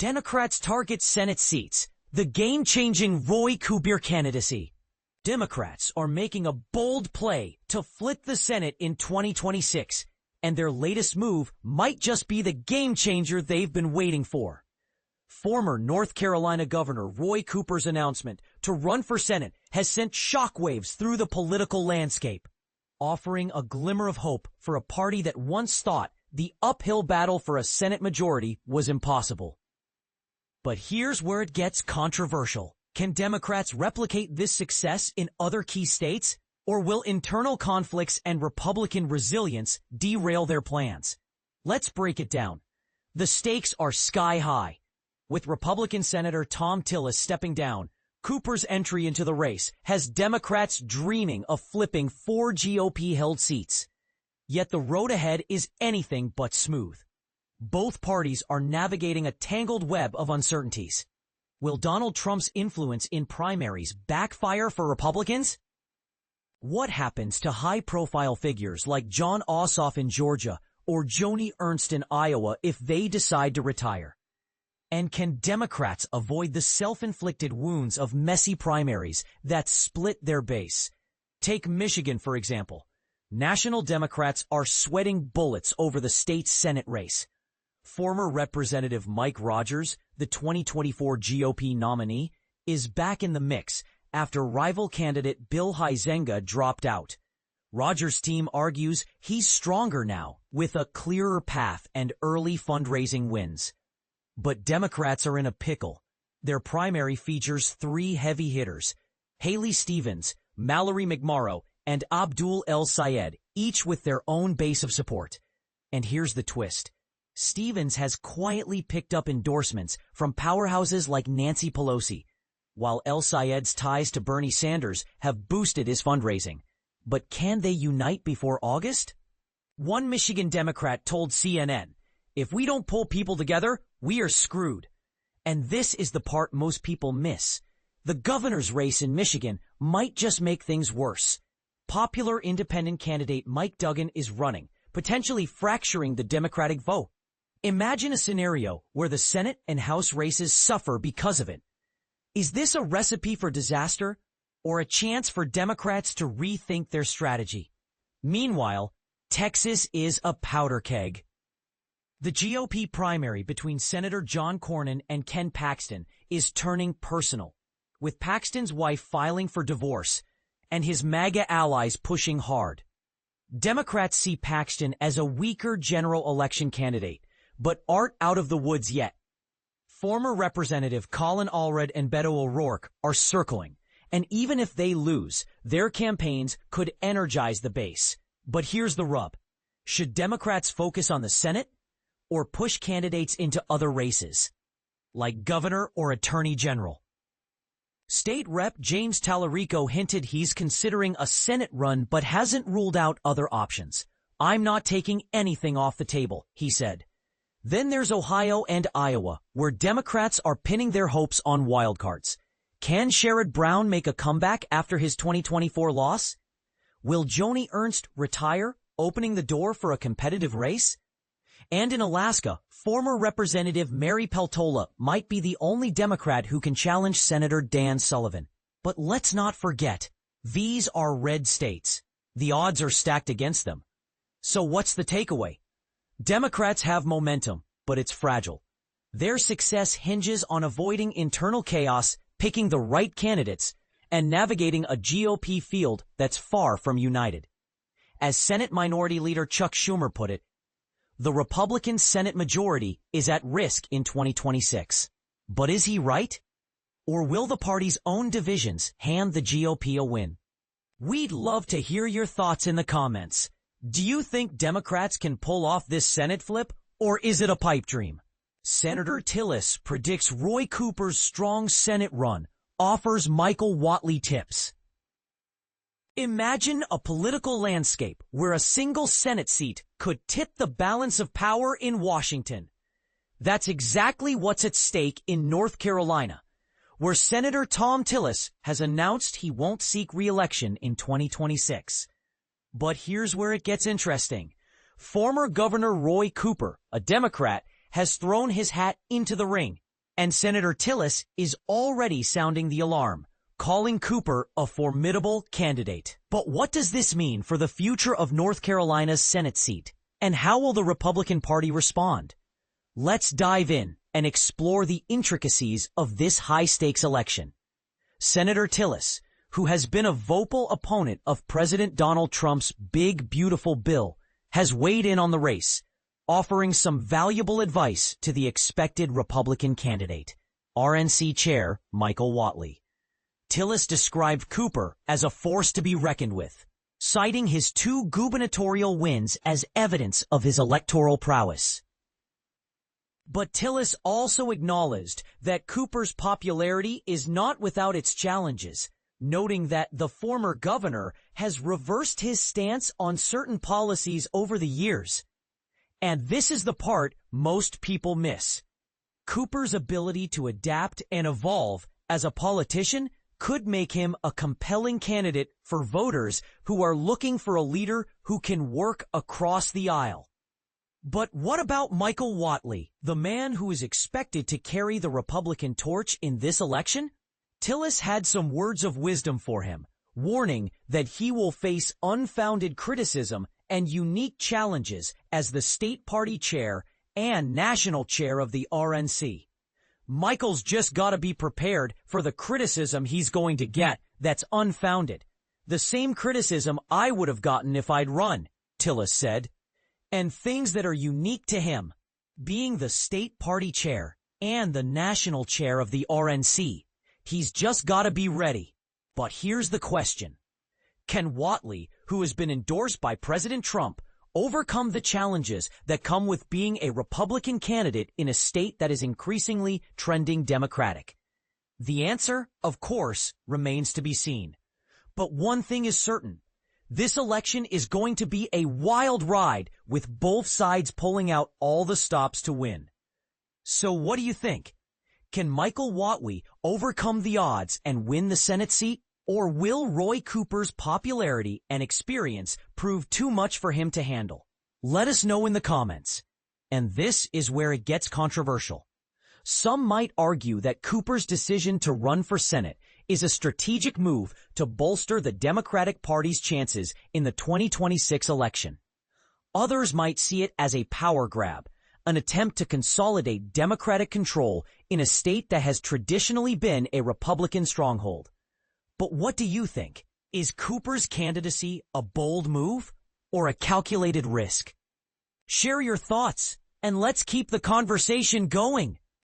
Democrats target Senate seats. The game-changing Roy Cooper candidacy. Democrats are making a bold play to flip the Senate in 2026, and their latest move might just be the game-changer they've been waiting for. Former North Carolina Governor Roy Cooper's announcement to run for Senate has sent shockwaves through the political landscape, offering a glimmer of hope for a party that once thought the uphill battle for a Senate majority was impossible. But here's where it gets controversial. Can Democrats replicate this success in other key states, or will internal conflicts and Republican resilience derail their plans? Let's break it down. The stakes are sky high. With Republican Senator Tom Tillis stepping down, Cooper's entry into the race has Democrats dreaming of flipping 4 GOP-held seats. Yet the road ahead is anything but smooth. Both parties are navigating a tangled web of uncertainties. Will Donald Trump's influence in primaries backfire for Republicans? What happens to high-profile figures like Jon Ossoff in Georgia or Joni Ernst in Iowa if they decide to retire? And can Democrats avoid the self-inflicted wounds of messy primaries that split their base? Take Michigan, for example. National Democrats are sweating bullets over the state's Senate race. Former Representative Mike Rogers, the 2024 GOP nominee, is back in the mix after rival candidate Bill Huizenga dropped out. Rogers' team argues he's stronger now, with a clearer path and early fundraising wins. But Democrats are in a pickle. Their primary features 3 heavy hitters: Haley Stevens, Mallory McMorrow, and Abdul El Sayed, each with their own base of support. And here's the twist. Stevens has quietly picked up endorsements from powerhouses like Nancy Pelosi, while El Sayed's ties to Bernie Sanders have boosted his fundraising. But can they unite before August? One Michigan Democrat told CNN, "If we don't pull people together, we are screwed." And this is the part most people miss. The governor's race in Michigan might just make things worse. Popular independent candidate Mike Duggan is running, potentially fracturing the Democratic vote. Imagine a scenario where the Senate and House races suffer because of it. Is this a recipe for disaster, or a chance for Democrats to rethink their strategy? Meanwhile, Texas is a powder keg. The GOP primary between Senator John Cornyn and Ken Paxton is turning personal, with Paxton's wife filing for divorce and his MAGA allies pushing hard. Democrats see Paxton as a weaker general election candidate, but aren't out of the woods yet. Former Representative Colin Allred and Beto O'Rourke are circling, and even if they lose, their campaigns could energize the base. But here's the rub. Should Democrats focus on the Senate or push candidates into other races, like governor or attorney general? State Rep James Tallarico hinted he's considering a Senate run but hasn't ruled out other options. "I'm not taking anything off the table," he said. Then there's Ohio and Iowa, where Democrats are pinning their hopes on wildcards. Can Sherrod Brown make a comeback after his 2024 loss? Will Joni Ernst retire, opening the door for a competitive race? And in Alaska, former Representative Mary Peltola might be the only Democrat who can challenge Senator Dan Sullivan. But let's not forget, these are red states. The odds are stacked against them. So what's the takeaway? Democrats have momentum, but it's fragile. Their success hinges on avoiding internal chaos, picking the right candidates, and navigating a GOP field that's far from united. As Senate Minority Leader Chuck Schumer put it, the Republican Senate majority is at risk in 2026. But is he right? Or will the party's own divisions hand the GOP a win? We'd love to hear your thoughts in the comments. Do you think Democrats can pull off this Senate flip, or is it a pipe dream? Senator Tillis predicts Roy Cooper's strong Senate run, offers Michael Whatley tips. Imagine a political landscape where a single Senate seat could tip the balance of power in Washington. That's exactly what's at stake in North Carolina, where Senator Tom Tillis has announced he won't seek re-election in 2026. But here's where it gets interesting. Former Governor Roy Cooper, a Democrat, has thrown his hat into the ring. And Senator Tillis is already sounding the alarm, calling Cooper a formidable candidate. But what does this mean for the future of North Carolina's Senate seat? And how will the Republican Party respond? Let's dive in and explore the intricacies of this high-stakes election. Senator Tillis, who has been a vocal opponent of President Donald Trump's big, beautiful bill, has weighed in on the race, offering some valuable advice to the expected Republican candidate, RNC Chair Michael Whatley. Tillis described Cooper as a force to be reckoned with, citing his 2 gubernatorial wins as evidence of his electoral prowess. But Tillis also acknowledged that Cooper's popularity is not without its challenges, noting that the former governor has reversed his stance on certain policies over the years. And this is the part most people miss. Cooper's ability to adapt and evolve as a politician could make him a compelling candidate for voters who are looking for a leader who can work across the aisle. But what about Michael Whatley, the man who is expected to carry the Republican torch in this election? Tillis had some words of wisdom for him, warning that he will face unfounded criticism and unique challenges as the state party chair and national chair of the RNC. Michael's just gotta be prepared for the criticism he's going to get that's unfounded. The same criticism I would have gotten if I'd run, Tillis said. And things that are unique to him, being the state party chair and the national chair of the RNC. He's just gotta be ready. But here's the question. Can Whatley, who has been endorsed by President Trump, overcome the challenges that come with being a Republican candidate in a state that is increasingly trending Democratic? The answer, of course, remains to be seen. But one thing is certain. This election is going to be a wild ride with both sides pulling out all the stops to win. So what do you think? Can Michael Whatley overcome the odds and win the Senate seat? Or will Roy Cooper's popularity and experience prove too much for him to handle? Let us know in the comments. And this is where it gets controversial. Some might argue that Cooper's decision to run for Senate is a strategic move to bolster the Democratic Party's chances in the 2026 election. Others might see it as a power grab, an attempt to consolidate Democratic control in a state that has traditionally been a Republican stronghold. But what do you think? Is Cooper's candidacy a bold move or a calculated risk? Share your thoughts and let's keep the conversation going.